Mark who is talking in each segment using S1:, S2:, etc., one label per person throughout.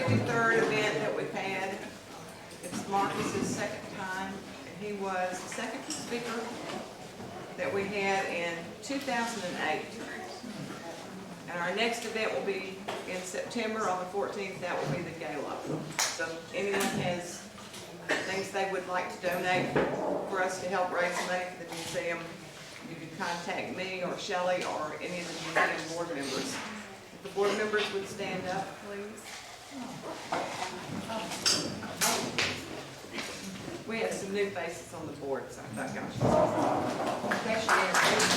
S1: 53rd event that we've had. It's Marcus's second time, and he was the second speaker that we had in 2008. And our next event will be in September on the 14th. That will be the G.L.P. So if anyone has things they would like to donate for us to help raise money for the museum, you can contact me or Shelley or any of the museum board members. If the board members would stand up, please. We have some new faces on the board, so I thought y'all should. There she is.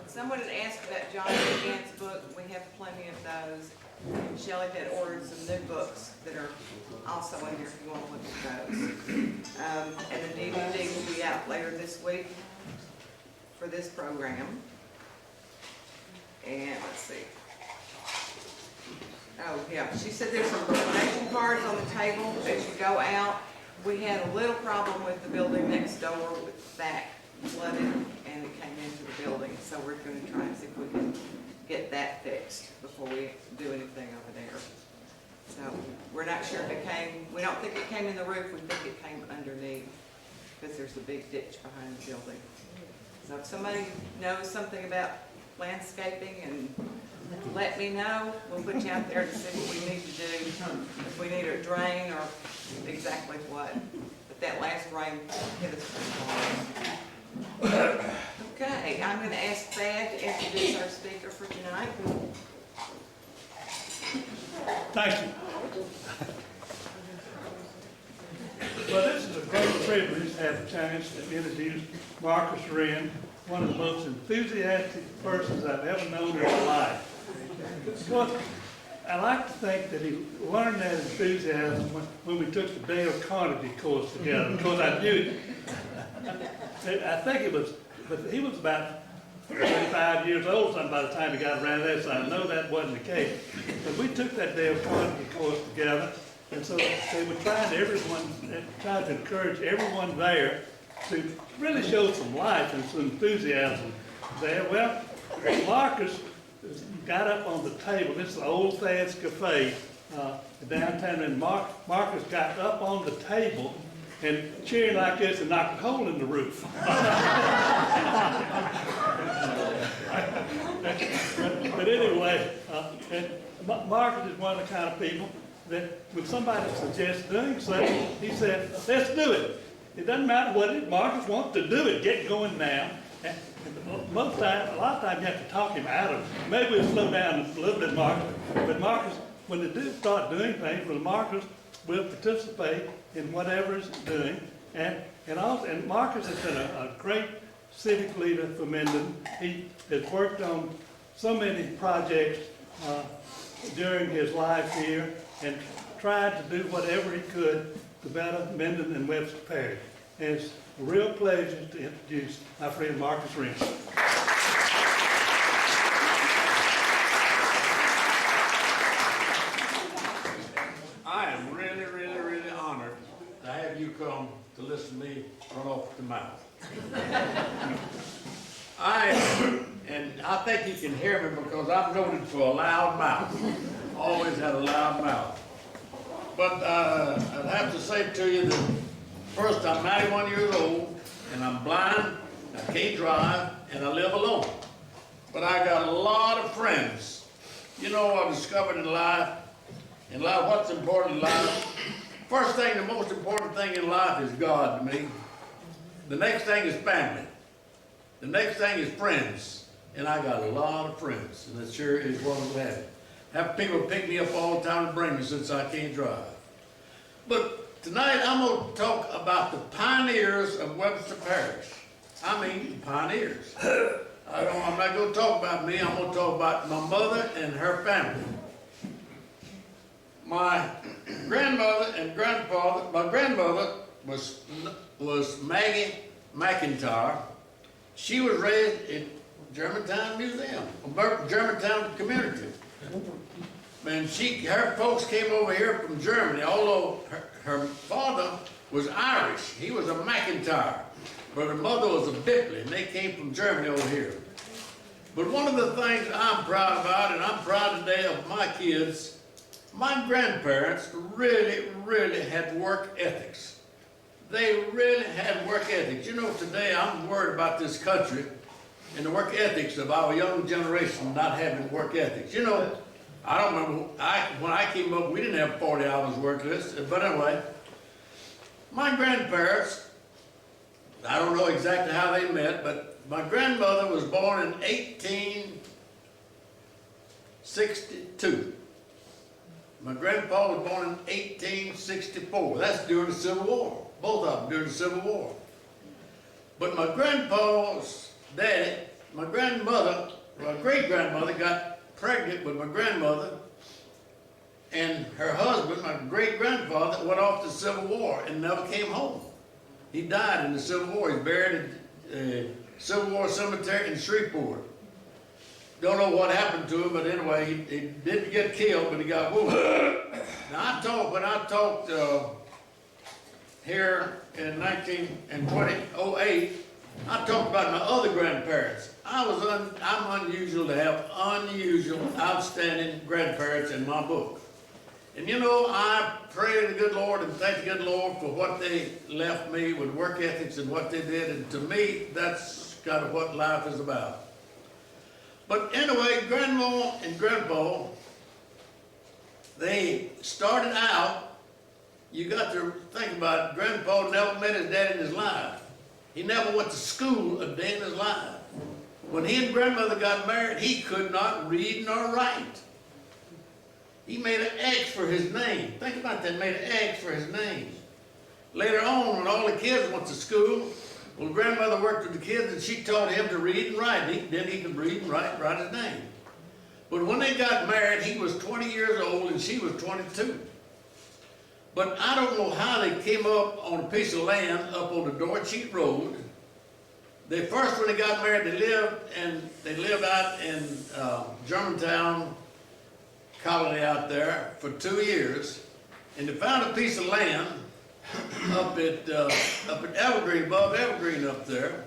S1: Someone had asked about John Gann's book. We have plenty of those. Shelley had ordered some new books that are also in here if you want to look at those. And the DVD will be out later this week for this program. And let's see. Oh, yeah. She said there's some donation cards on the table as you go out. We had a little problem with the building next door with the back flooded and it came into the building. So we're going to try and see if we can get that fixed before we do anything over there. So we're not sure if it came, we don't think it came in the roof, we think it came underneath because there's a big ditch behind the building. So if somebody knows something about landscaping and let me know, we'll put you out there to see what we need to do, if we need a drain or exactly what. But that last rain hit us pretty hard. Okay, I'm going to ask Thad to introduce our speaker for tonight.
S2: Thank you. Well, this is a great privilege to have a chance to introduce Marcus Wren, one of the most enthusiastic persons I've ever known in my life. Well, I like to think that he learned that enthusiasm when we took the Dale Carnegie course together, because I knew it. I think it was, but he was about 35 years old something by the time he got around there, so I know that wasn't the case. But we took that Dale Carnegie course together, and so they were trying to encourage everyone there to really show some life and some enthusiasm there. Well, Marcus got up on the table. This is the old Thad's Cafe downtown, and Marcus got up on the table and cheering like this and knocked a hole in the roof. But anyway, Marcus is one of the kind of people that when somebody suggests doing something, he said, let's do it. It doesn't matter what it is, Marcus wants to do it, get going now. And a lot of times you have to talk him out of it. Maybe we'll slow down a little bit, Marcus. But Marcus, when they do start doing things, well, Marcus will participate in whatever he's doing. And Marcus has been a great civic leader for Minden. He has worked on so many projects during his life here and tried to do whatever he could to better Minden and Webster Parish. And it's a real pleasure to introduce my friend Marcus Wren.
S3: I am really, really, really honored to have you come to listen to me run off the mouth. I think you can hear me because I'm noted for a loud mouth. Always had a loud mouth. But I'd have to say to you that first, I'm 91 years old, and I'm blind, I can't drive, and I live alone. But I got a lot of friends. You know, I've discovered in life, what's important in life? First thing, the most important thing in life is God to me. The next thing is family. The next thing is friends. And I got a lot of friends, and it sure is one of them. Have people pick me up all the time and bring me since I can't drive. But tonight I'm going to talk about the pioneers of Webster Parish. I mean pioneers. I'm not going to talk about me, I'm going to talk about my mother and her family. My grandmother and grandfather, my grandmother was Maggie McIntyre. She was raised in Germantown Museum, Germantown community. And her folks came over here from Germany, although her father was Irish. He was a McIntyre, but her mother was a Bipley, and they came from Germany over here. But one of the things I'm proud about, and I'm proud today of my kids, my grandparents really had work ethics. They really had work ethics. You know, today I'm worried about this country and the work ethics of our young generation not having work ethics. You know, I don't remember, when I came up, we didn't have 40 hours work list. But anyway, my grandparents, I don't know exactly how they met, but my grandmother was born in 1862. My grandpa was born in 1864. That's during the Civil War. Both of them during the Civil War. But my grandpa's daddy, my grandmother, my great-grandmother got pregnant with my grandmother, and her husband, my great-grandfather, went off to the Civil War and never came home. He died in the Civil War. He's buried in Civil War Cemetery in Shreveport. Don't know what happened to him, but anyway, he didn't get killed, but he got wounded. Now when I talked here in 2008, I talked about my other grandparents. I'm unusual to have unusual, outstanding grandparents in my book. And you know, I pray to the good Lord and thank the good Lord for what they left me with work ethics and what they did. And to me, that's kind of what life is about. But anyway, Grandma and Grandpa, they started out, you got to think about it, Grandpa never met his dad in his life. He never went to school a day in his life. When he and Grandmother got married, he could not read nor write. He made an X for his name. Think about that, made an X for his name. Later on, when all the kids went to school, well, Grandmother worked with the kids and she taught him to read and write. Then he could read and write his name. But when they got married, he was 20 years old and she was 22. But I don't know how they came up on a piece of land up on the Dorcheat Road. They first, when they got married, they lived out in Germantown colony out there for 2 years, and they found a piece of land up at Evergreen, above Evergreen up there.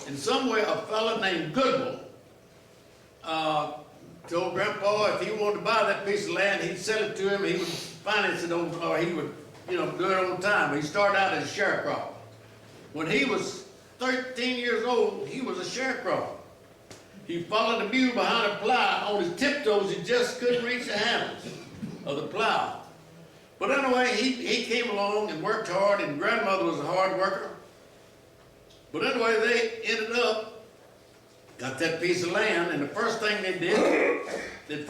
S3: And somewhere a fellow named Goodwill told Grandpa if he wanted to buy that piece of land, he'd sell it to him, he would finance it on, or he would, do it on time. He started out as a sharecropper. When he was 13 years old, he was a sharecropper. He followed a mule behind a plow. On his tiptoes, he just couldn't reach the handles of the plow. But anyway, he came along and worked hard, and Grandmother was a hard worker. But anyway, they ended up, got that piece of land, and the first thing they did, they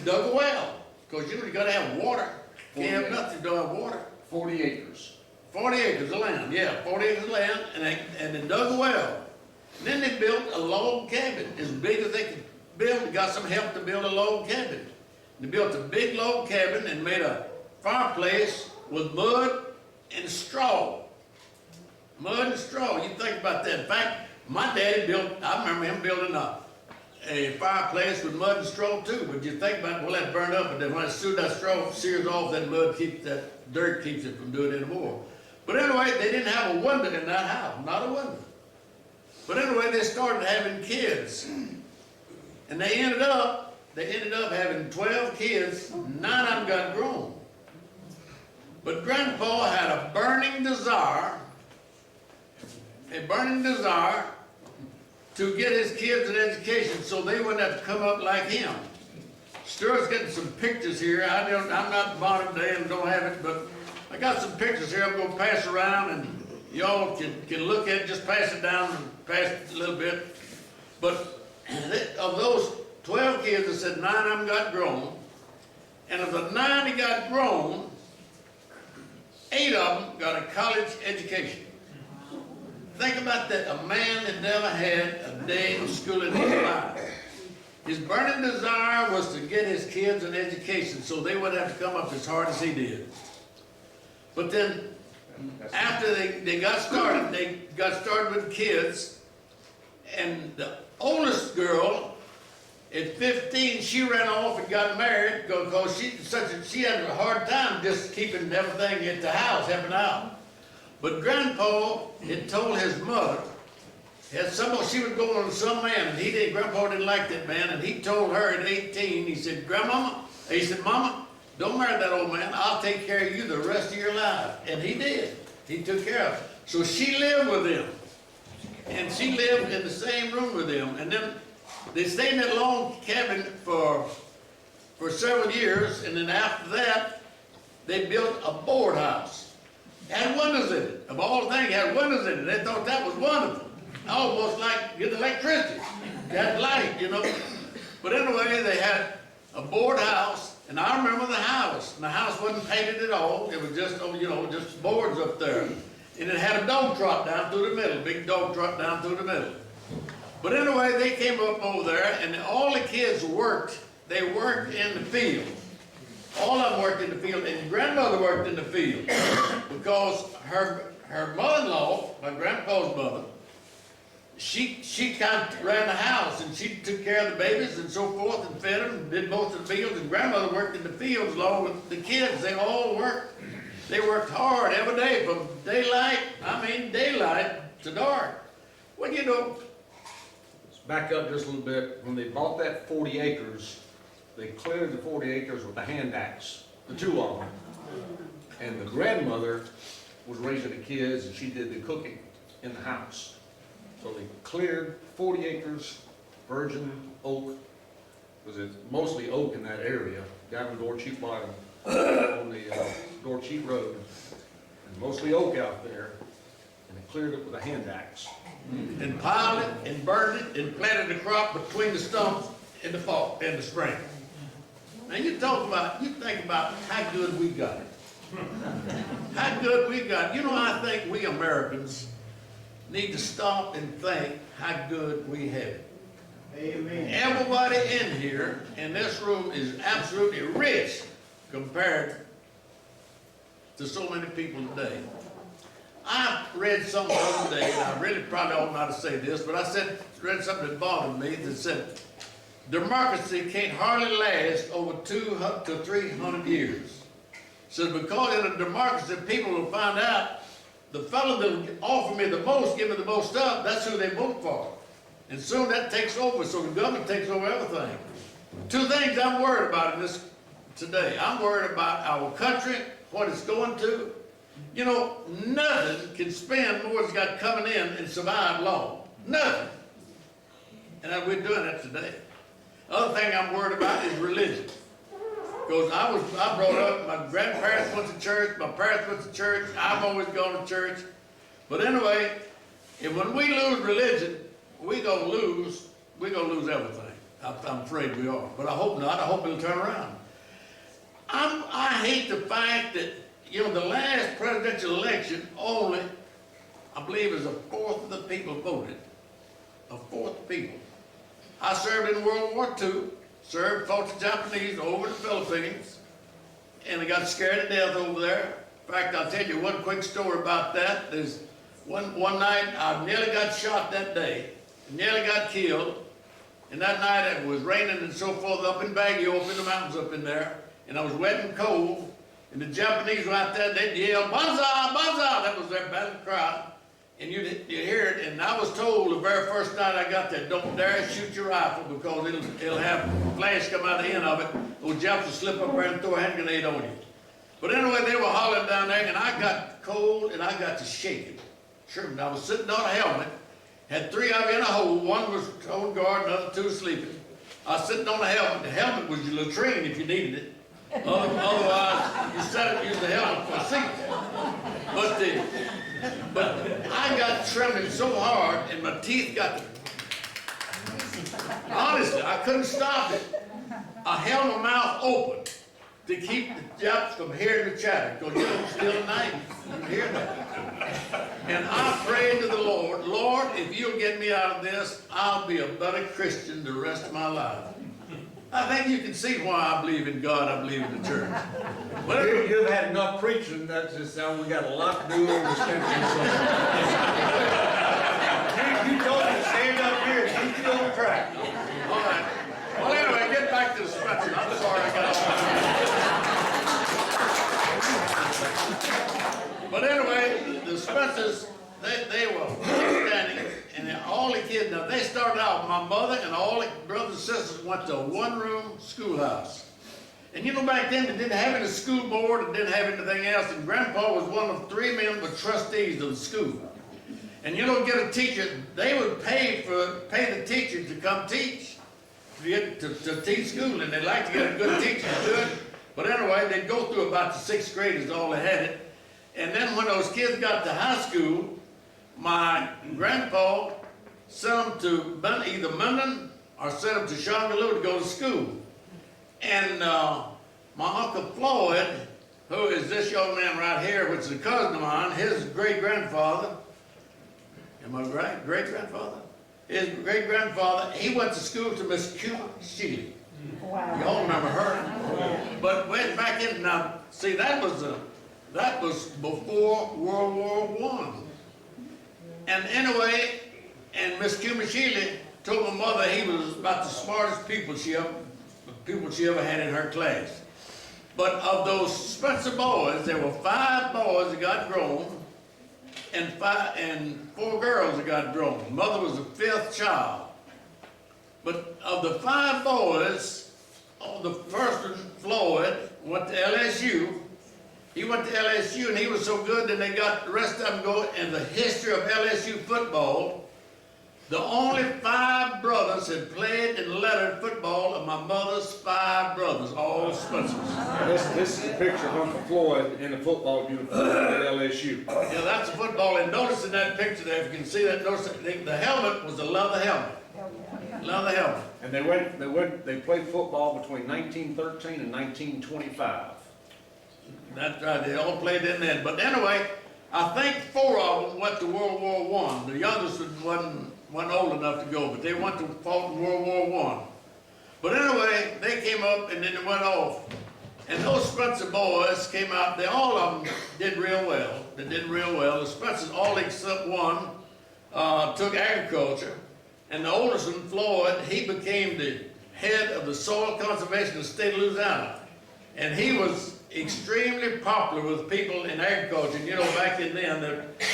S3: dug a well. Because you got to have water. Can't have nothing if you don't have water.
S4: 40 acres.
S3: 40 acres of land, yeah, 40 acres of land, and they dug a well. And then they built a log cabin as big as they could build. They got some help to build a log cabin. They built a big log cabin and made a fireplace with mud and straw. Mud and straw, you think about that. In fact, my daddy I remember him building a fireplace with mud and straw too. But you think about it, well, that burned up, but then when that straw sears off, that dirt keeps it from doing it anymore. But anyway, they didn't have a window in that house, not a window. But anyway, they started having kids. And they ended up having 12 kids, 9 of them got grown. But Grandpa had a burning desire to get his kids an education so they wouldn't have to come up like him. Stuart's getting some pictures here. I'm not modern day and don't have it, but I got some pictures here I'm going to pass around, and y'all can look at it, just pass it down and pass it a little bit. But of those 12 kids, I said 9 of them got grown. And of the 9 that got grown, 8 of them got a college education. Think about that, a man that never had a day of school in his life. His burning desire was to get his kids an education so they wouldn't have to come up as hard as he did. But then, after they got started with kids, and the oldest girl, at 15, she ran off and got married because she had a hard time just keeping everything at the house, helping out. But Grandpa had told his mother she was going to some man, and Grandpa didn't like that man, and he told her at 18, he said, Mama, don't marry that old man. I'll take care of you the rest of your life. And he did. He took care of her. So she lived with him. And she lived in the same room with him. And then they stayed in that long cabin for several years. And then after that, they built a board house. Had windows in it. Of all things, had windows in it. They thought that was wonderful. Almost like getting electricity. They had light, you know. But anyway, they had a board house. And I remember the house. And the house wasn't painted at all. It was just, just boards up there. And it had a dog trot down through the middle, big dog trot down through the middle. But anyway, they came up over there, and all the kids worked. They worked in the field. All of them worked in the field, and grandmother worked in the field. Because her mother-in-law, my grandpa's mother, she kind of ran the house, and she took care of the babies and so forth, and fed them, and did most of the fields, and grandmother worked in the fields along with the kids. They all worked. They worked hard every day from daylight to dark. Well, you know.
S4: Let's back up just a little bit. When they bought that 40 acres, they cleared the 40 acres with a hand axe, the two of them. And the grandmother was raising the kids, and she did the cooking in the house. So they cleared 40 acres, virgin oak, because it's mostly oak in that area, down in Dorcheap Bottom, on the Dorcheap Road, and mostly oak out there, and they cleared it with a hand axe.
S3: And piled it, and burned it, and planted the crop between the stumps in the fall, in the spring. Now you think about how good we got it. How good we got it. You know, I think we Americans need to stop and think how good we have it. Amen. Everybody in here, in this room, is absolutely rich compared to so many people today. I read something the other day, and I really probably ought not to say this, but I read something that bothered me that said, democracy can't hardly last over 200 to 300 years. So because in a democracy, people will find out the fellow that will offer me the most, give me the most stuff, that's who they vote for. And soon that takes over, so the government takes over everything. Two things I'm worried about in this today. I'm worried about our country, what it's going to. You know, nothing can spend more than it's got coming in and survive long. Nothing. And we're doing that today. The other thing I'm worried about is religion. Because I brought up, my grandparents went to church, my parents went to church, I've always gone to church. But anyway, when we lose religion, we're gonna lose everything. I'm afraid we are. But I hope not. I hope it'll turn around. I hate the fact that, you know, the last presidential election only, I believe, is a fourth of the people voted. A fourth of the people. I served in World War II. Fought the Japanese over the Philippines, and they got scared to death over there. In fact, I'll tell you one quick story about that. There's one night, I nearly got shot that day, nearly got killed, and that night it was raining and so forth up in Baguio, up in the mountains up in there, and I was wet and cold, and the Japanese were out there, they'd yell, "Banzai, banzai!" That was their battle cry. And you hear it, and I was told the very first night I got there, don't dare shoot your rifle because it'll have flash come out the end of it. Those Japs will slip up there and throw a hand grenade on you. But anyway, they were hollering down there, and I got cold, and I got to shaking. Sure, I was sitting on a helmet, had three of them in a hole. One was on guard, another two sleeping. I was sitting on the helmet. The helmet was your latrine if you needed it. Otherwise, you set it, use the helmet for a seat. But I got trembling so hard, and my teeth got, honestly, I couldn't stop it. I held my mouth open to keep the Japs from hearing the chatter, because you know, it's still at night, you can hear that. And I prayed to the Lord, Lord, if you'll get me out of this, I'll be a better Christian the rest of my life. I think you can see why I believe in God, I believe in the church. But
S4: You've had enough preaching, that's just we got a lot to do over this country. You told me to stand up here and keep you on track.
S3: all right. Well, anyway, get back to the Spencer. I'm sorry I got off. But anyway, the Spencers, they were standing, and all kids. Now, they started out, my mother and all the brothers and sisters went to a one-room schoolhouse. And you know, back then, they didn't have any school board and didn't have anything else, and Grandpa was one of 3 men with trustees of the school. And you know, get a teacher, they would pay the teacher to come teach, to teach school, and they'd like to get a good teacher to do it. But anyway, they'd go through about the 6th grade is all they had it. And then when those kids got to high school, my grandpa sent them to either Minden or sent them to Shongaloo to go to school. And my Uncle Floyd, who is this young man right here, which is a cousin of mine, his great-grandfather, am I right? Great-grandfather? His great-grandfather, he went to school to Miss Q. Sheely. Wow. You all remember her? But went back in, now, see, that was before World War I. And anyway, and Miss Q. Sheely told my mother he was about the smartest people she ever had in her class. But of those Spencer boys, there were 5 boys that got grown, and 4 girls that got grown. Mother was the 5th child. But of the 5 boys, the first one, Floyd, went to LSU. He went to LSU, and he was so good that they got the rest of them going in the history of LSU football. The only 5 brothers had played in lettered football of my mother's 5 brothers, all Spencers.
S4: This is a picture of Uncle Floyd in a football uniform at LSU.
S3: Yeah, that's a football. And notice in that picture there, if you can see that, notice that the helmet was a leather helmet. Leather helmet.
S4: And they played football between 1913 and 1925.
S3: That's right, they all played in then. But anyway, I think 4 of them went to World War I. The youngest wasn't old enough to go, but they went to fought in World War I. But anyway, they came up and then they went off. And those Spencer boys came out, all of them did real well. They did real well. The Spencers, all except one, took agriculture. And the oldest one, Floyd, he became the head of the soil conservation of the state of Louisiana. And he was extremely popular with people in agriculture. And you know, back in then,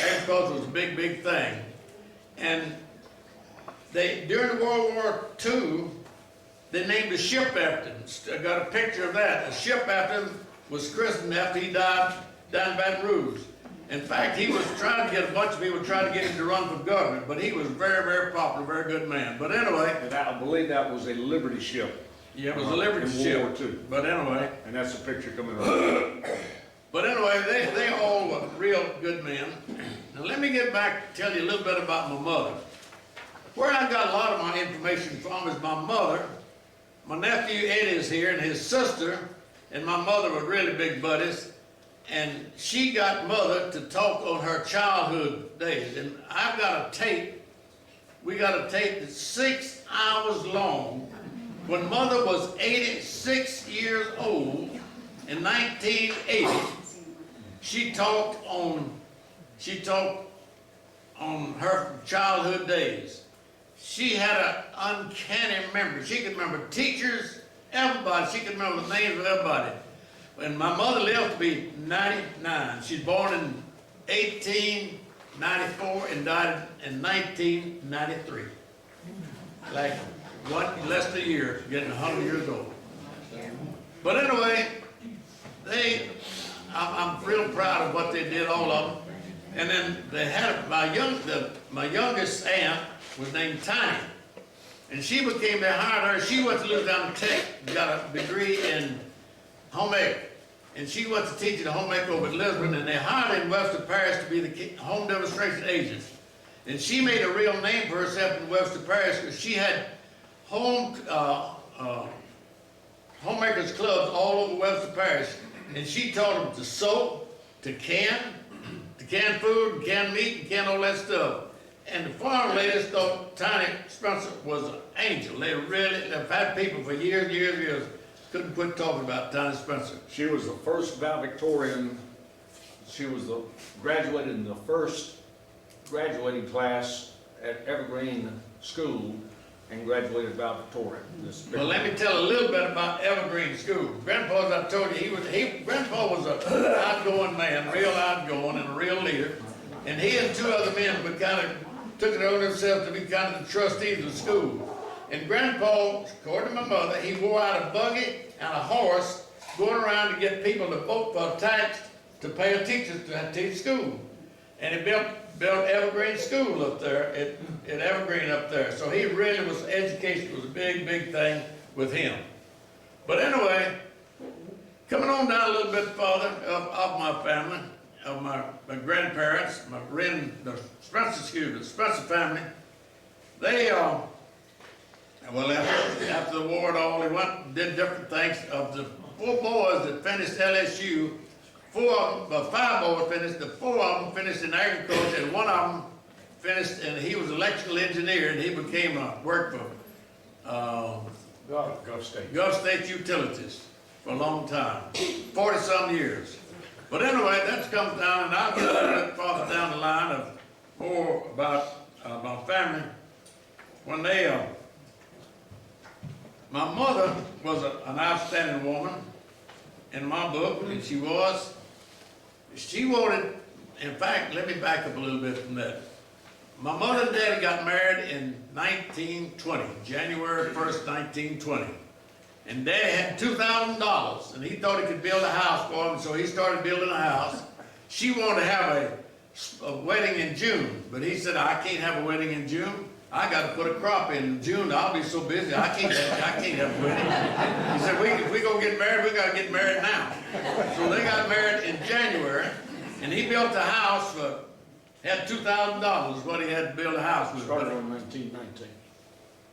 S3: agriculture was a big, big thing. And during World War II, they named a ship after him. I got a picture of that. A ship after him was christened after he died down in Baton Rouge. In fact, he was trying to get a bunch of people trying to get him to run for governor, but he was very, very popular, very good man. But anyway,
S4: And I believe that was a Liberty ship.
S3: yeah, it was a Liberty ship.
S4: World War II.
S3: But anyway,
S4: And that's the picture coming up.
S3: But anyway, they all were real good men. Now let me get back to tell you a little bit about my mother. Where I got a lot of my information from is my mother. My nephew Eddie is here, and his sister and my mother were really big buddies. And she got Mother to talk on her childhood days. And I've got a tape. We got a tape that's 6 hours long. When Mother was 86 years old in 1980, she talked on her childhood days. She had an uncanny memory. She could remember teachers, everybody. She could remember the names of everybody. And my mother lived to be 99. She's born in 1894 and died in 1993. Like less than a year, getting 100 years old. But anyway, I'm real proud of what they did, all of them. And then they had my youngest aunt was named Tiny, and she became, they hired her. She went to Louisiana Tech, got a degree in home ec, and she went to teach at home ec over at Lisbon, and they hired her in Webster Parish to be the home demonstration agent. And she made a real name for herself in Webster Parish because she had homemakers clubs all over Webster Parish, and she taught them to sew, to can food, can meat, and can all that stuff. And the farm ladies thought Tiny Spencer was an angel. They've had people for years, couldn't quit talking about Tiny Spencer.
S4: She was the first valedictorian. She was graduated in the first graduating class at Evergreen School and graduated valedictorian.
S3: Well, let me tell a little bit about Evergreen School. Grandpa, as I told you, Grandpa was an outgoing man, real outgoing and a real leader. And he and 2 other men would kind of took it on himself to be kind of the trustees of the school. And Grandpa, according to my mother, he wore out a buggy and a horse going around to get people to vote for a tax to pay a teacher to teach school. And he built Evergreen School up there, at Evergreen up there. So he really was, education was a big, big thing with him. But anyway, coming on down a little bit farther of my family, of my grandparents, the Spencer family, they, well, after the war and all, they went and did different things. Of the 4 boys that finished LSU, 5 boys finished, the 4 of them finished in agriculture, and 1 of them finished, and he was an electrical engineer, and he became worked for Gulf State Utilities for a long time, 40-some years. But anyway, that comes down, and I'll get a little bit farther down the line of more about my family. When they, my mother was an outstanding woman in my book, and she wanted, in fact, let me back up a little bit from that. My mother and daddy got married in 1920, January 1st, 1920. And daddy had $2,000, and he thought he could build a house for him, so he started building a house. She wanted to have a wedding in June, but he said, I can't have a wedding in June. I got to put a crop in June. I'll be so busy. I can't have a wedding. He said, if we gonna get married, we got to get married now. So they got married in January, and he built a house for, had $2,000 is what he had to build a house with.
S4: Started in 1919.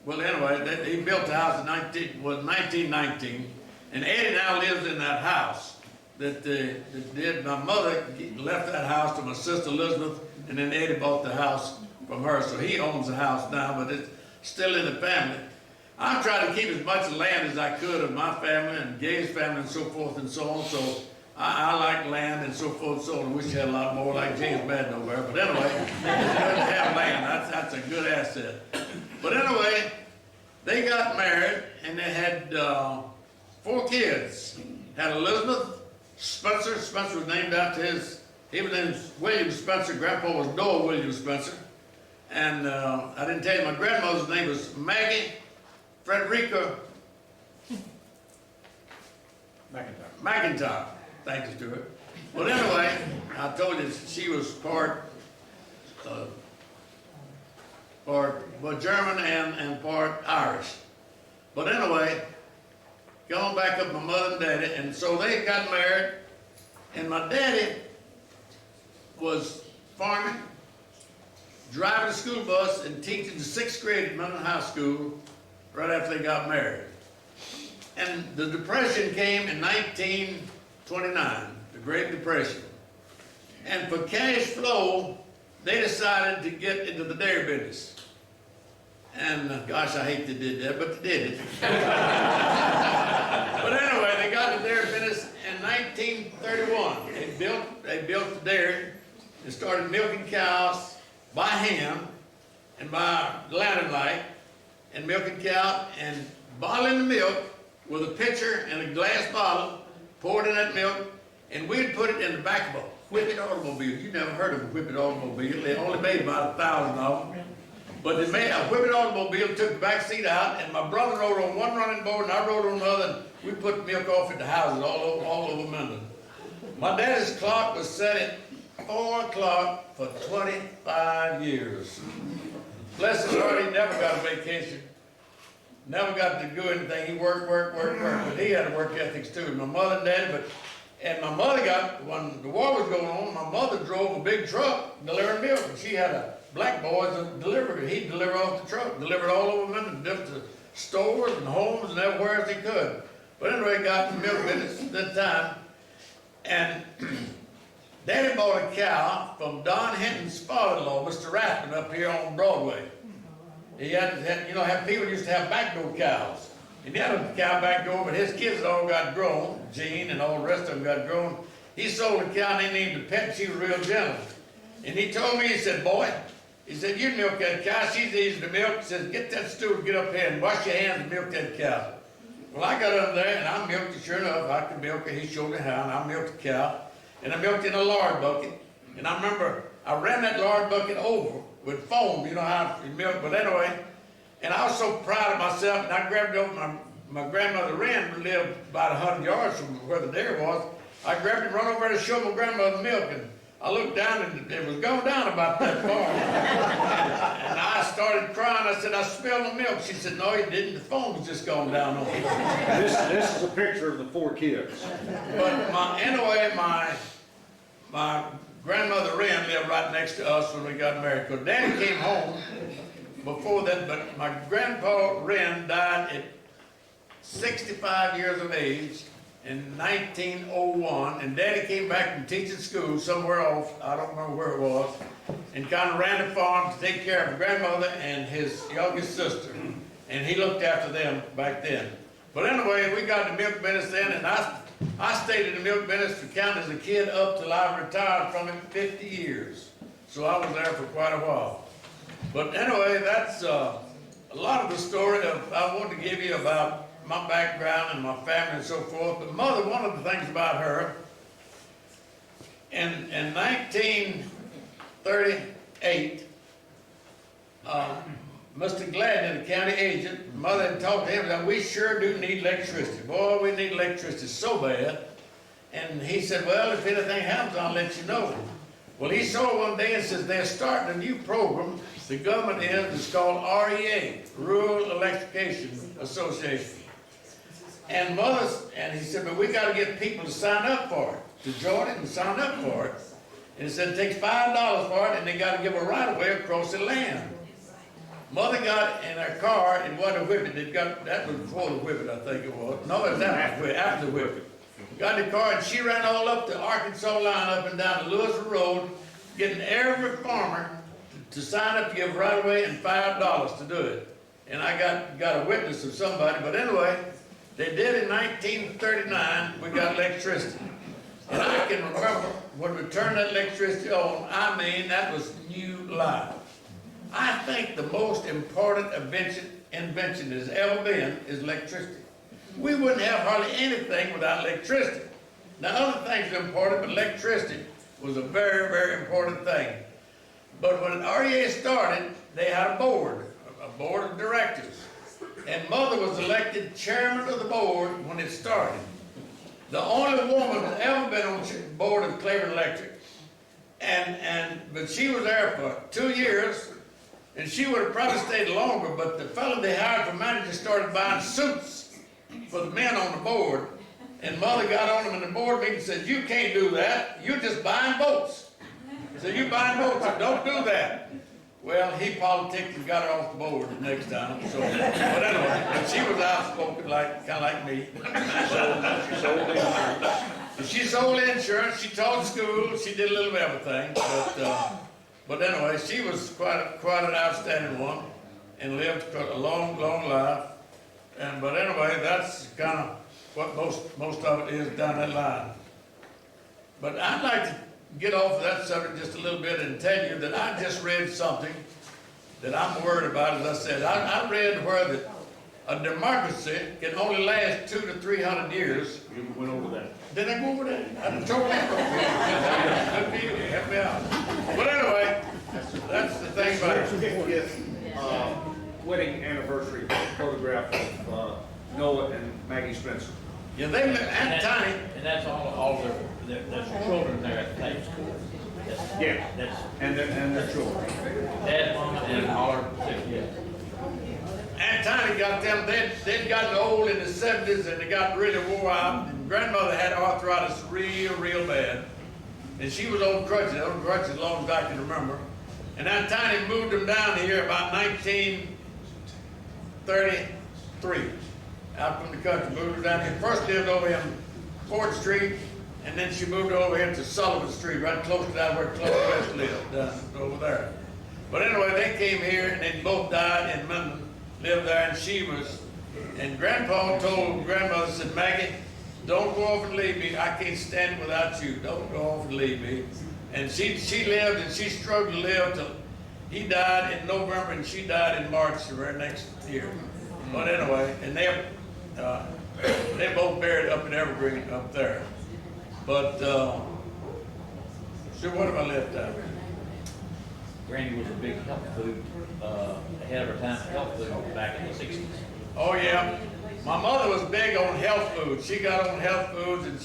S3: Well, anyway, he built the house in 1919, and Eddie now lives in that house my mother left that house to my sister Elizabeth, and then Eddie bought the house from her, so he owns the house now, but it's still in the family. I'm trying to keep as much land as I could of my family and Gay's family and so forth and so on, so I like land and so forth and so on. I wish you had a lot more like James Madden over there, but anyway, it's good to have land. That's a good asset. But anyway, they got married, and they had 4 kids. Had Elizabeth, Spencer. Spencer was named after he was named William Spencer. Grandpa was Noah William Spencer. And I didn't tell you, my grandmother's name was Maggie Frederica McIntyre. Thank you, Stuart. Well, anyway, I told you she was part German and part Irish. But anyway, going back up my mother and daddy, and so they got married, and my daddy was farming, driving a school bus, and teaching the 6th grade at Mountain High School right after they got married. And the Depression came in 1929, the Great Depression. And for cash flow, they decided to get into the dairy business. And gosh, I hate they did that, but they did it. But anyway, they got into dairy business in 1931. They built the dairy and started milking cows by hand and by lantern light, and milking cow and bottling the milk with a pitcher and a glass bottle, poured in that milk, and we'd put it in the back of a whippet automobile. You never heard of a whippet automobile. They only made about 1,000 of them. But they made a whippet automobile, took the back seat out, and my brother rode on one running board and I rode on the other, and we put milk off at the houses all over Mendon. My daddy's clock was set at 4 o'clock for 25 years. Bless his heart, he never got a vacation. Never got to do anything. He worked. But he had work ethics too. My mother and daddy, and my mother when the war was going on, my mother drove a big truck delivering milk. And she had a black boy that delivered. He'd deliver off the truck, delivered all over Memphis, different stores and homes and everywhere as he could. But anyway, got in the milk business at that time. And Daddy bought a cow from Don Hinton's father-in-law, Mr. Rathman, up here on Broadway. He had people used to have backdoor cows. And he had a cow back door, but his kids all got grown. Gene and all the rest of them got grown. He sold a cow and he named the pet. She was real gentle. And he told me, he said, boy, he said, you milk that cow. She's easy to milk. He says, get that stool, get up here and wash your hands and milk that cow. Well, I got up there and I milked it. Sure enough, I could milk it. He showed me how, and I milked the cow. And I milked it in a lard bucket. And I remember I ran that lard bucket over with foam, you know how you milk, but anyway, and I was so proud of myself, and I grabbed over my grandmother Wren, who lived about 100 yards from where the dairy was. I grabbed it, run over there to show my grandmother milk, and I looked down, and it was going down about that far. And I started crying. I said, I spilled the milk. She said, no, you didn't. The foam was just going down on it.
S4: This is a picture of the 4 kids.
S3: But anyway, my grandmother Wren lived right next to us when we got married. Because Daddy came home before that, but my grandpa Wren died at 65 years of age in 1901, and Daddy came back from teaching school somewhere off, I don't remember where it was, and kind of ran the farm to take care of my grandmother and his youngest sister, and he looked after them back then. But anyway, we got the milk business then, and I stayed in the milk business to count as a kid up till I retired from it 50 years. So I was there for quite a while. But anyway, that's a lot of the story I wanted to give you about my background and my family and so forth. But Mother, one of the things about her, in 1938, Mr. Gladden, the county agent, Mother had talked to him that we sure do need electricity. Boy, we need electricity so bad. And he said, well, if anything happens, I'll let you know. Well, he saw one day and says they're starting a new program. The government it's called REA, Rural Electrification Association. And he said, but we got to get people to sign up for it, to join it and sign up for it. And he said it takes $5 for it, and they got to give a right-of-way across the land. Mother got in her car, it wasn't a whippet, that was before the whippet, I think it was. No, it was after the whippet. Got in the car, and she ran all up the Arkansas line, up and down the Louisville Road, getting every farmer to sign up to give right-of-way and $5 to do it. And I got a witness of somebody, but anyway, they did in 1939, we got electricity. And I can remember when we turned that electricity on, I mean, that was new life. I think the most important invention there's ever been is electricity. We wouldn't have hardly anything without electricity. Now, other things are important, but electricity was a very, very important thing. But when REA started, they had a board of directors. And Mother was elected chairman of the board when it started. The only woman that's ever been on the board of Cleveland Electric. But she was there for 2 years, and she would have probably stayed longer, but the fellow they hired for manager started buying suits for the men on the board. And Mother got on them in the board meeting and said, you can't do that, you're just buying votes. So you buying votes, so don't do that. Well, he politicked and got her off the board the next time. So, but anyway, but she was outspoken, kind of like me. She sold insurance. She taught school. She did a little bit of everything. But anyway, she was quite an outstanding one, and lived a long, long life. But anyway, that's kind of what most of it is down that line. But I'd like to get off of that subject just a little bit and tell you that I just read something that I'm worried about. As I said, I read where that a democracy can only last 200 to 300 years.
S4: You went over that.
S3: Did I go over that? I didn't talk that. Good for you. Help me out. But anyway, that's the thing about it.
S4: 50th wedding anniversary photograph of Noah and Maggie Spencer.
S3: Yeah, they live, Aunt Tiny.
S5: And that's all there's children there at the tape school.
S4: Yeah,
S5: That's
S4: and their children.
S5: Dad, Mom, and all our 6 kids.
S3: Aunt Tiny got them, they'd gotten old in the 70s and they got really wore out. And grandmother had arthritis real bad. And she was on crutches as long as I can remember. And Aunt Tiny moved them down here about 1933. Out from the country, moved her down here. First lived over in 4th Street, and then she moved over here to Sullivan Street, right close to that where Close West lived, down over there. But anyway, they came here, and they both died, and Minton lived there, and Grandpa told Grandmother, said, Maggie, don't go off and leave me. I can't stand without you. Don't go off and leave me. And she lived, and she struggled to live till he died in November, and she died in March the very next year. But anyway, and they both buried up in Evergreen up there. But, so what have I left out?
S5: Granny was a big health food, ahead of her time health food back in the 60s.
S3: Oh, yeah. My mother was big on health food. She got on health foods and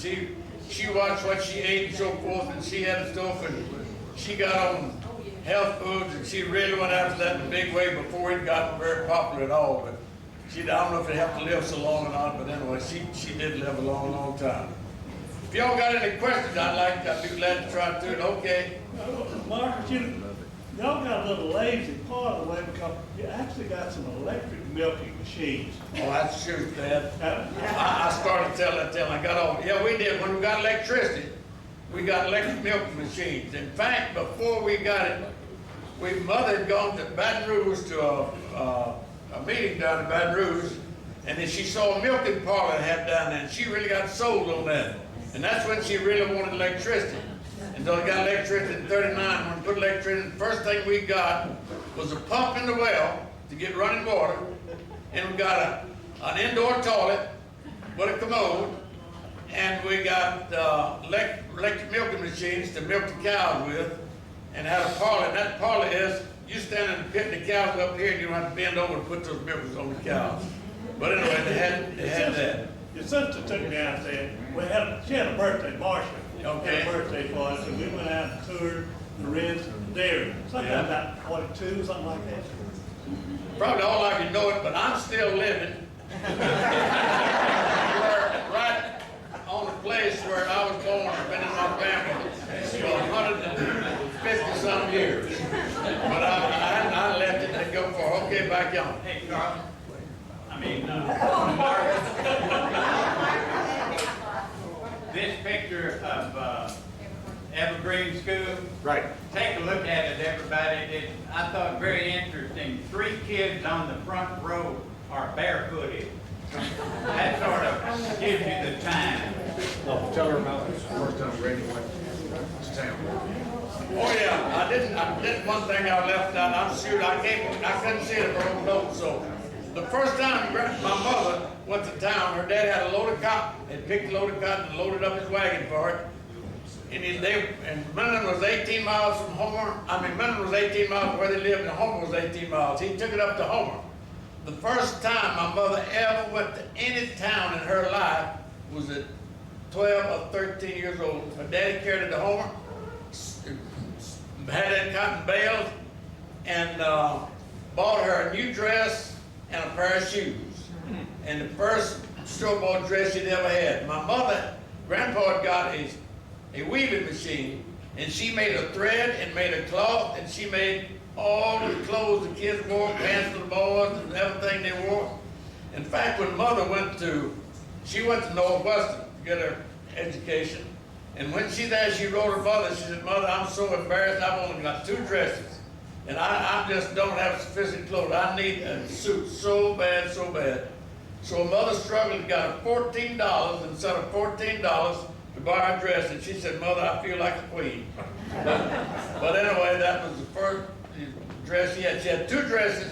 S3: she watched what she ate and so forth, and she had stuff, and she got on health foods, and she really went after that in a big way before it got very popular at all. But I don't know if it helped to live so long or not, but anyway, she did live a long, long time. If y'all got any questions, I'd be glad to try to. Okay.
S2: Marcus, y'all got a little lazy part of the way because you actually got some electric milking machines.
S3: Oh, that's true, Dad. I started telling that till I got off. Yeah, we did. When we got electricity, we got electric milking machines. In fact, before we got it, Mother had gone to Baton Rouge to a meeting down in Baton Rouge, and then she saw a milking parlor they had down there, and she really got sold on that. And that's when she really wanted electricity. Until we got electricity in '39, when we put electricity, the first thing we got was a pump in the well to get running water, and we got an indoor toilet with a commode, and we got electric milking machines to milk the cows with, and had a parlor. And that parlor is, you stand in the pit and the cows up here, and you don't have to bend over to put those milkers on the cows. But anyway, they had that.
S2: Your sister took me out there. She had a birthday, Marcia.
S3: Okay.
S2: Had a birthday party, so we went out and toured the Wren's dairy. Something about 42, something like that.
S3: Probably all I can know it, but I'm still living. Right on the place where I was born, I've been in my family for 150-some years. But I left it to go for, okay, back on.
S5: Hey, Carl. This picture of Evergreen School.
S4: Right.
S5: Take a look at it, everybody. I thought very interesting. 3 kids on the front row are barefooted. That sort of gives you the time.
S4: Oh, tell her about this first time Randy went to town.
S3: Oh yeah, I did one thing I left out. I'm sure I couldn't see it from notes. So the first time my mother went to town, her dad had a load of cotton. Had picked a load of cotton and loaded up his wagon for it. And Minden was 18 miles from Homer. Minden was 18 miles from where they lived, and Homer was 18 miles. He took it up to Homer. The first time my mother ever went to any town in her life was at 12 or 13 years old. Her daddy carried it to Homer, had that cotton baled, and bought her a new dress and a pair of shoes. And the first store-bought dress she'd ever had. My mother, Grandpa had got a weaving machine, and she made a thread and made a cloth, and she made all the clothes the kids wore, pants for the boys, and everything they wore. In fact, when Mother she went to Northwestern to get her education, and when she's there, she wrote her mother, she said, "Mother, I'm so embarrassed, I've only got 2 dresses, and I just don't have sufficient clothes. I need a suit so bad, so bad." So Mother struggled and got $14 instead of $14 to buy a dress, and she said, "Mother, I feel like a queen." But anyway, that was the first dress she had. She had 2 dresses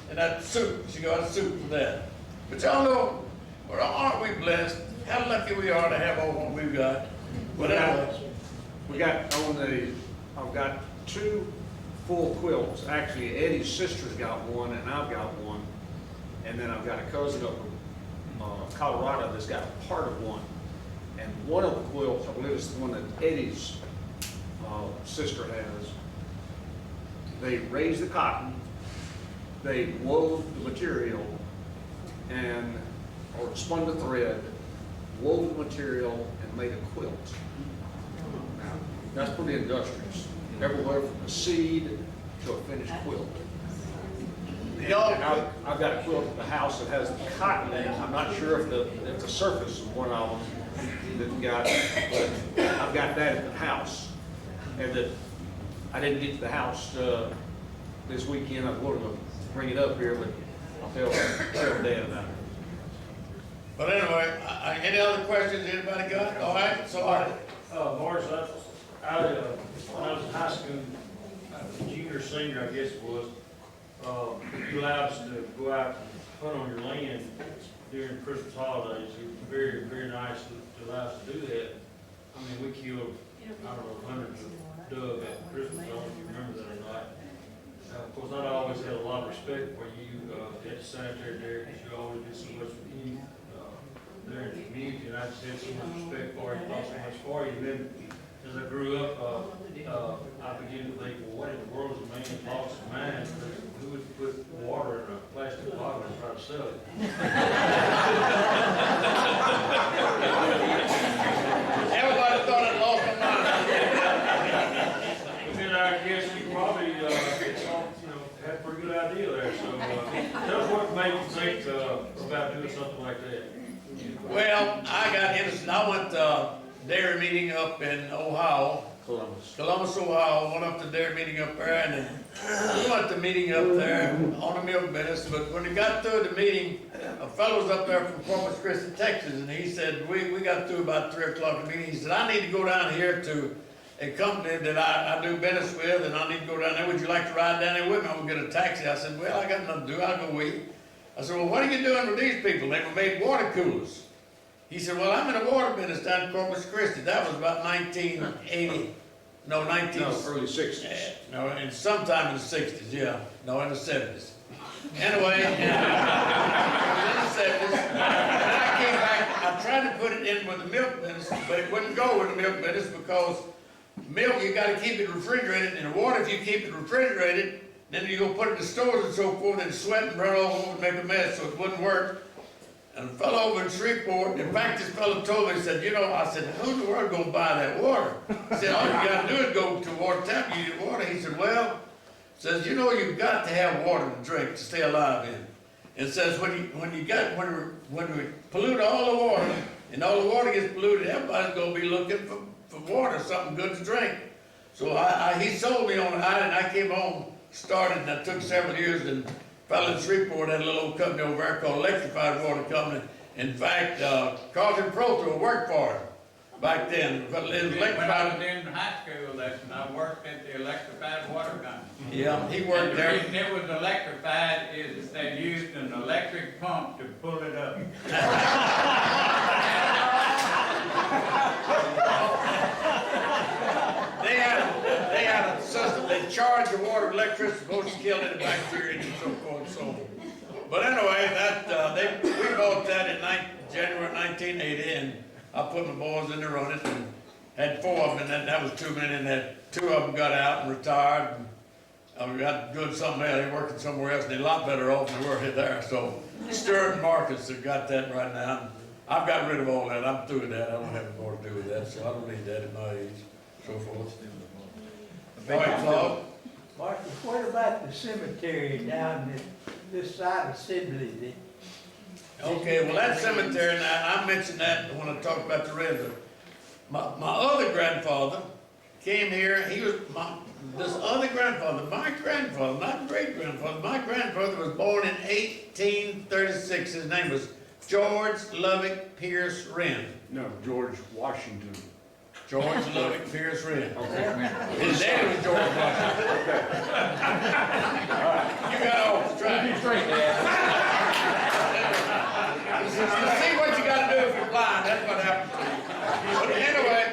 S3: and that suit. She got a suit for that. But y'all know, aren't we blessed? How lucky we are to have all what we've got. But anyway,
S4: I've got 2 full quilts. Actually, Eddie's sister's got one, and I've got one. And then I've got a cousin up from Colorado that's got a part of one. And one of the quilts, I believe it's the one that Eddie's sister has. They raised the cotton, they wove the material, or spun the thread, wove the material, and made a quilt. Now, that's pretty industrious. Everywhere from a seed to a finished quilt. And I've got a quilt at the house that has the cotton in it. I'm not sure if the surface of one of them that got, but I've got that at the house. And I didn't get to the house this weekend. I was going to bring it up here, but I'll tell Dad about it.
S3: But anyway, any other questions anybody got? All right, so
S6: Morris, when I was in high school, junior, senior, I guess it was, you allowed us to go out and hunt on your land during Christmas holidays. It was very, very nice to allow us to do that. We killed, I don't know, hundreds of dove at Christmas. I don't know if you remember that or not. Of course, I always had a lot of respect for you, at the sanitary there, because you always did so much for the youth, there in the community, and I just had so much respect for you, thought so much for you. And then, as I grew up, I began to think, well, what in the world is a man lost his mind? Who would put water in a plastic bottle and try to sell it?
S3: Everybody thought it lost my mind.
S6: But then I guess you probably, had a pretty good idea there, so, tell us what made you think, about doing something like that.
S3: Well, I got innocent. I went to dairy meeting up in Ohio, Columbus, Ohio. Went up to dairy meeting up there, and then we went to meeting up there on the milk business. But when we got through the meeting, a fellow was up there from Corpus Christi, Texas, and he said, we got through about 3 o'clock in the meeting. He said, I need to go down here to a company that I do business with, and I need to go down there. Would you like to ride down there with me? I'm gonna get a taxi. I said, well, I got nothing to do. I'll go with you. I said, well, what are you doing with these people? They were made water coolers. He said, well, I'm in the water business down in Corpus Christi. That was about 1980. No,
S4: early 60s.
S3: No, and sometime in the 60s, yeah. No, in the 70s. Anyway, in the 70s, and I came back, I tried to put it in with the milk business, but it wouldn't go with the milk business because milk, you gotta keep it refrigerated, and the water, if you keep it refrigerated, then you go put it in the stores and so forth, and sweat and run all over and make a mess, so it wouldn't work. And a fellow over in Shreveport, in fact, this fellow told me, he said, I said, who in the world gonna buy that water? He said, all you gotta do is go to a water tap, you need water. He said, well, says, you've got to have water to drink to stay alive in. It says, when we pollute all the water, and all the water gets polluted, everybody's gonna be looking for water, something good to drink. So he sold me on it, and I came home, started, and it took several years, and fellow in Shreveport had a little old company over there called Electrified Water Company. In fact, Carlton Proto worked for it back then. But it was
S5: When I
S3: electrified.
S5: was in high school lesson, I worked at the electrified water company.
S3: Yeah, he worked
S5: And
S3: there.
S5: the reason it was electrified is they used an electric pump to pull it up.
S3: They had a system. They charged the water, electricity, supposed to kill any bacteria and so forth and so on. But anyway, we bought that in January 1980, and I put my boys in to run it, and had 4 of them, and that was too many, and then 2 of them got out and retired, and we got good something else. They're working somewhere else, and they're a lot better off than they were there. So Stuart and Marcus have got that right now. I've got rid of all that. I'm through with that. I don't have any more to do with that, so I don't need that at my age, so forth. All right, Claude.
S7: Marcus, what about the cemetery down this side of Sibley?
S3: Okay, well, that cemetery, now, I mentioned that when I talked about the river. My other grandfather came here, this other grandfather, my grandfather, not great-grandfather, my grandfather was born in 1836. His name was George Lubbock Pierce Wren.
S4: No, George Washington.
S3: George Lubbock Pierce Wren.
S4: Okay.
S3: His dad was George Washington. You got off the track. You see what you gotta do if you're blind, that's what happens to you. But anyway,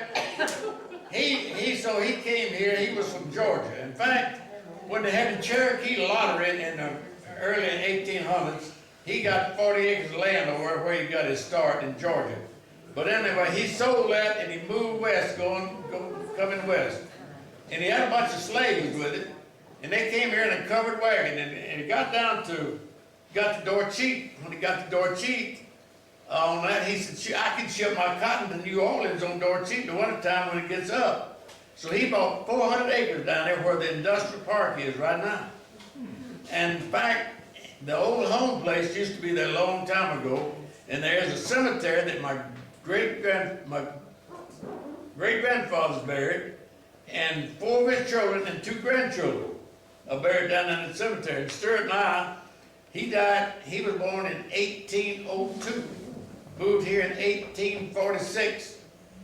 S3: so he came here, he was from Georgia. In fact, when they had the Cherokee lottery in the early 1800s, he got 40 acres of land over where he got his start in Georgia. But anyway, he sold that and he moved west, coming west. And he had a bunch of slaves with it, and they came here in a covered wagon, and he got to Dorcheat. When he got to Dorcheat, on that, he said, I can ship my cotton to New Orleans on Dorcheat the wintertime when it gets up. So he bought 400 acres down there where the industrial park is right now. And in fact, the old home place used to be there a long time ago, and there's a cemetery that my great-grandfather's buried, and 4 of his children and 2 grandchildren are buried down in the cemetery. And Stuart and he died, he was born in 1802, moved here in 1846,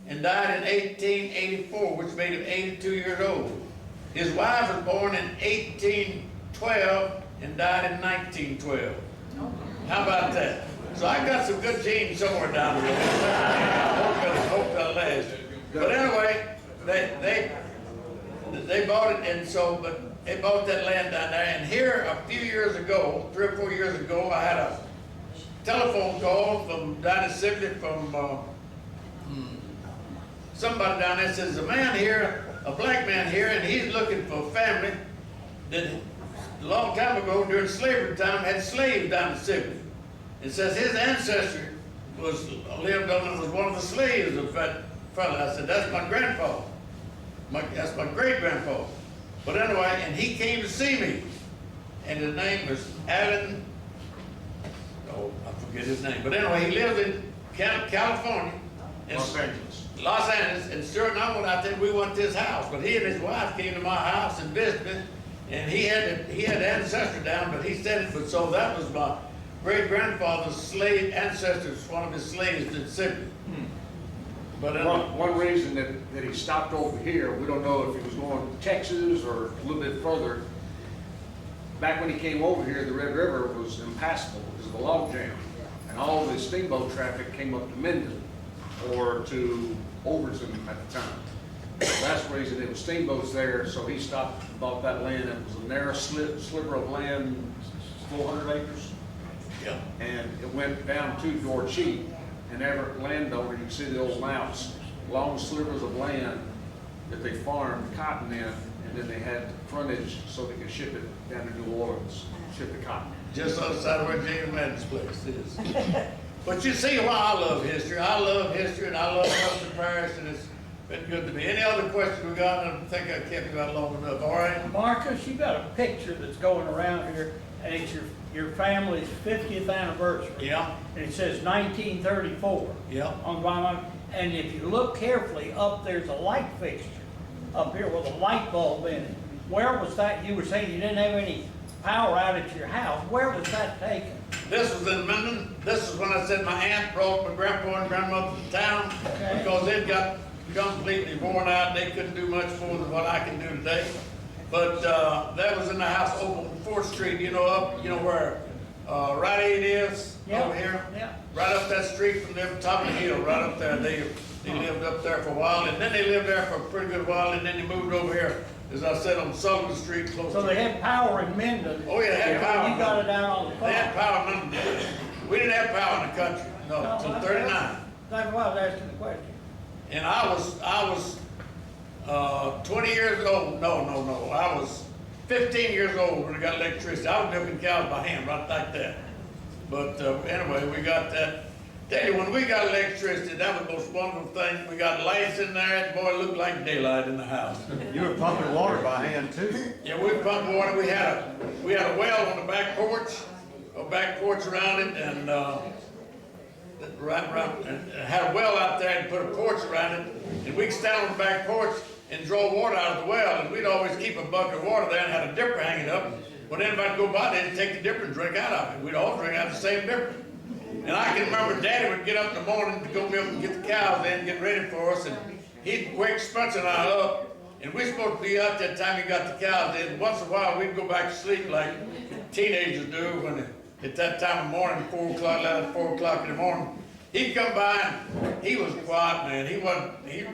S3: and died in 1884, which made him 82 years old. His wife was born in 1812 and died in 1912. How about that? So I got some good genes somewhere down the road. I hope that'll last. But anyway, they bought it, and so, but they bought that land down there, and here a few years ago, 3 or 4 years ago, I had a telephone call from down in Sibley from somebody down there. Says a man here, a black man here, and he's looking for a family that a long time ago during slavery time had slaves down in Sibley. It says his ancestor was one of the slaves of that fella. I said, that's my grandfather. That's my great grandfather. But anyway, and he came to see me, and his name was Alan. Oh, I forget his name. But anyway, he lives in California. Los Angeles, and sure enough, when I think we went to his house, but he and his wife came to my house and visited, and he had ancestry down, but he said it, but so that was my great grandfather's slave ancestors, one of his slaves in Sibley. But
S4: One reason that he stopped over here, we don't know if he was going to Texas or a little bit further. Back when he came over here, the Red River was impassable because of the log jam, and all the steamboat traffic came up to Minden or to Overton at the time. That's the reason there was steamboats there, so he stopped and bought that land. It was a narrow sliver of land, 400 acres.
S3: yeah,
S4: And it went down to Dorchee, and every landowner, you can see the old maps, long slivers of land that they farmed cotton in, and then they had frontage so they could ship it down to New Orleans, ship the cotton.
S3: just outside of where James Madden's place is. But you see why I love history. I love history, and I love Western Parish, and it's been good to me. Any other questions we got? I don't think I kept you out long enough. All right?
S7: Marcus, you got a picture that's going around here, and it's your family's 50th anniversary.
S3: Yeah,
S7: And it says 1934
S3: yeah.
S7: on Guam. And if you look carefully up, there's a light fixture up here with a light bulb in it. Where was that? You were saying you didn't have any power out at your house. Where was that taken?
S3: This was in Minden. This is when I said my aunt brought my grandpa and grandmother to town
S7: Okay.
S3: because they'd got completely worn out. They couldn't do much more than what I can do today. But that was in the house over on 4th Street, where Rite Aid is over here.
S7: Yeah.
S3: Right up that street from the top of the hill, right up there. They lived up there for a while, and then they lived there for a pretty good while, and then they moved over here, as I said, on Sullivan Street, close
S7: So
S3: to.
S7: they had power in Minden.
S3: Oh, yeah, they had power.
S7: You got it out on the
S3: They had
S7: farm.
S3: power in Minden. We didn't have power in the country, no, until '39.
S7: That's why I was asking the question.
S3: And I was 20 years old. No. I was 15 years old when I got electricity. I was milking cows by hand, right like that. But anyway, we got that. Tell you, when we got electricity, that was the most wonderful thing. We got lights in there, and boy, it looked like daylight in the house.
S8: You were pumping water by hand too.
S3: Yeah, we pumped water. We had a well on the back porch, around it, and and had a well out there and put a porch around it, and we'd stand on the back porch and draw water out of the well, and we'd always keep a bucket of water there and had a dipper hanging up. When anybody go by, they'd take the dipper and drink out of it. We'd all drink out of the same dipper. And I can remember Daddy would get up in the morning to go milk and get the cows in, get ready for us, and he'd wake Spencer and I up, and we're supposed to be out that time he got the cows in. Once in a while, we'd go back to sleep like teenagers do when at that time of morning, 4 o'clock in the morning. He'd come by and he was quiet, man.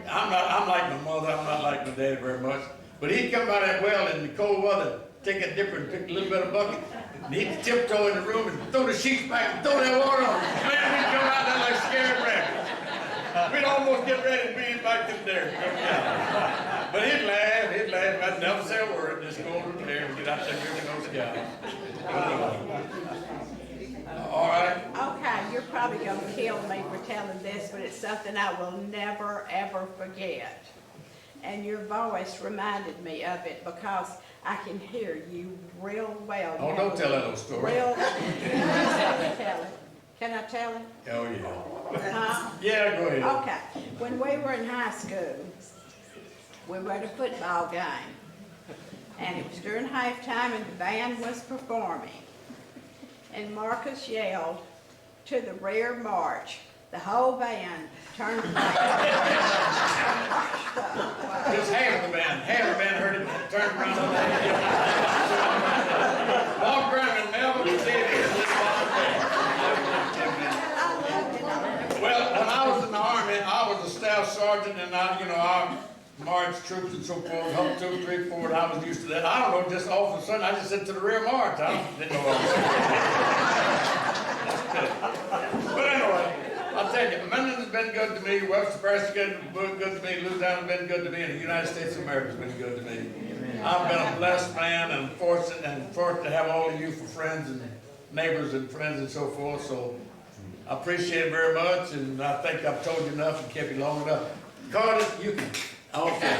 S3: I'm like my mother, I'm not like my daddy very much. But he'd come by that well in the cold weather, take a dipper and pick a little bit of bucket, and he'd tiptoe in the room and throw the sheets back and throw that water on. Man, we'd come out there like scared rabbits. We'd almost get ready to be back in there. But he'd laugh, I'd never say a word, just go over there and get out there and get those cows. All right.
S9: Okay, you're probably gonna kill me for telling this, but it's something I will never, ever forget. And your voice reminded me of it because I can hear you real well.
S3: Oh, don't tell that little story.
S9: Real, tell it. Can I tell it?
S3: Oh, yeah.
S9: Huh?
S3: Yeah, go ahead.
S9: Okay, when we were in high school, we were at a football game. And it was during halftime and the band was performing. And Marcus yelled to the rear march. The whole band turned back.
S3: Just half the band heard it, turned around and walked around and never did it. Well, when I was in the Army, I was a staff sergeant, and march troops and so forth, Hump 2, 3, 4, and I was used to that. I don't know, just all of a sudden, I just said to the rear march. Didn't know what I was saying. But anyway, I'll tell you, Minden has been good to me, Webster Parish has been good to me, Louisiana has been good to me, and the United States of America has been good to me. I've been a blessed man and fortunate to have all of you for friends and neighbors and friends and so forth, so I appreciate it very much, and I think I've told you enough and kept you long enough. Carter, you can. Okay.